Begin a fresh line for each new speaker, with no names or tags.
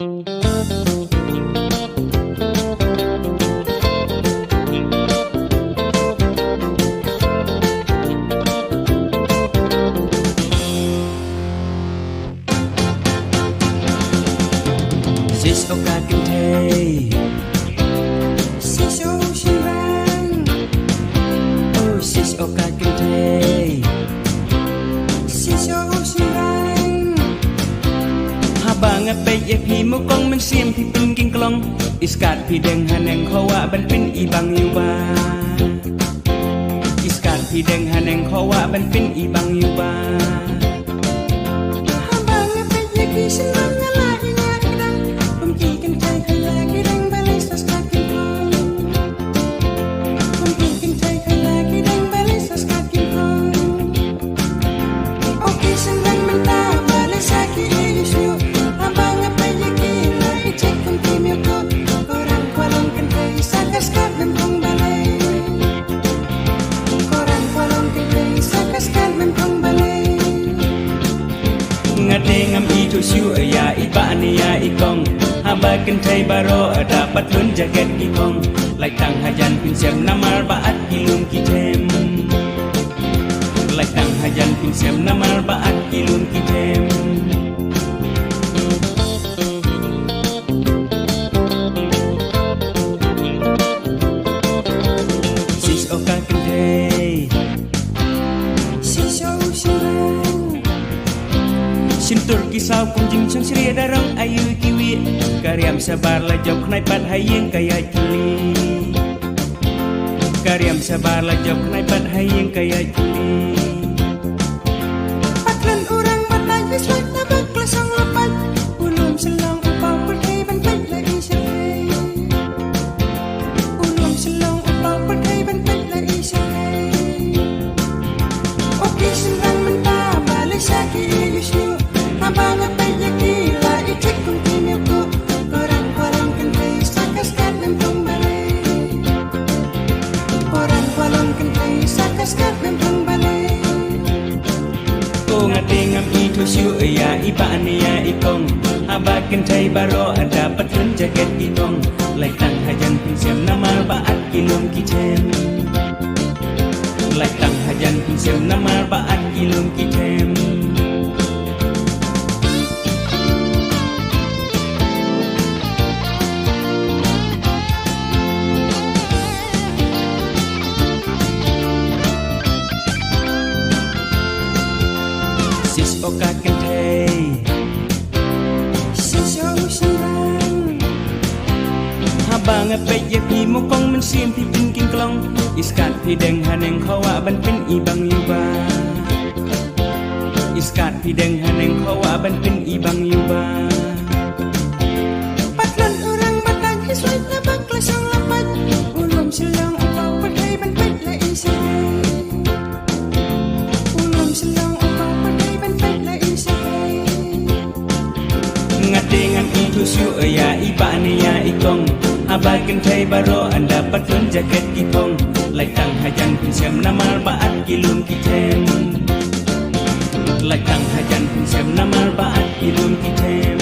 Sis o kakin thay Sis o shirang Oh sis o kakin thay Sis o shirang Habang apay e pi mo kong man siem pi pin king klong Iskat pi deng haneng kawa ban pin ibang yuba Iskat pi deng haneng kawa ban pin ibang yuba Habang apay e pi senang ngam itu siu ya iba ni ya ikong habakan thay baro dapat lun jaket ikong like tang hajan pinsem namar baat kilum kitem like tang hajan pinsem namar baat kilum kitem sis oka kentay sis o shirang Sintur kisau kunjing sang sri darang ayu kiwi Karyam sabar la job knai pat hayeng kaya culi Karyam sabar la job knai pat hayeng kaya culi Patlan orang batay kiswat na baklasang lapat Ulum selang upaw patay bantay la isay Ulum selang upaw patay bantay la isay Okay selang menta balay sa kiyusyo Habang apay yakila itik kong timil ko Korang-korang kentay sa kaskat ng pangbalay Korang-korang kentay sa kaskat ng pangbalay Kung atingam ito siyo ya iba niya ikong Habang kentay baro dapat rin jaket ikong Like tang hajan pinsem na marbaat kilom kitem Like tang hajan pinsem na marbaat kilom kitem Sis o kakin thay Sis o shirang Habang apay pi mo kong man siem pi pin king klong Iskat pi deng haneng kawa ban pin ibang yuba Iskat pi deng haneng kawa ban pin ibang yuba Patlan orang batang hiswait na baklasang lapat Ulum silang upaw patay ban pin la isay Ulum silang ngatingan itu siu ya iba niya ikong habagan thay baro dapat lun jaket ikong like tang hajan pinsem namar baat kilum kitem like tang hajan pinsem namar baat kilum kitem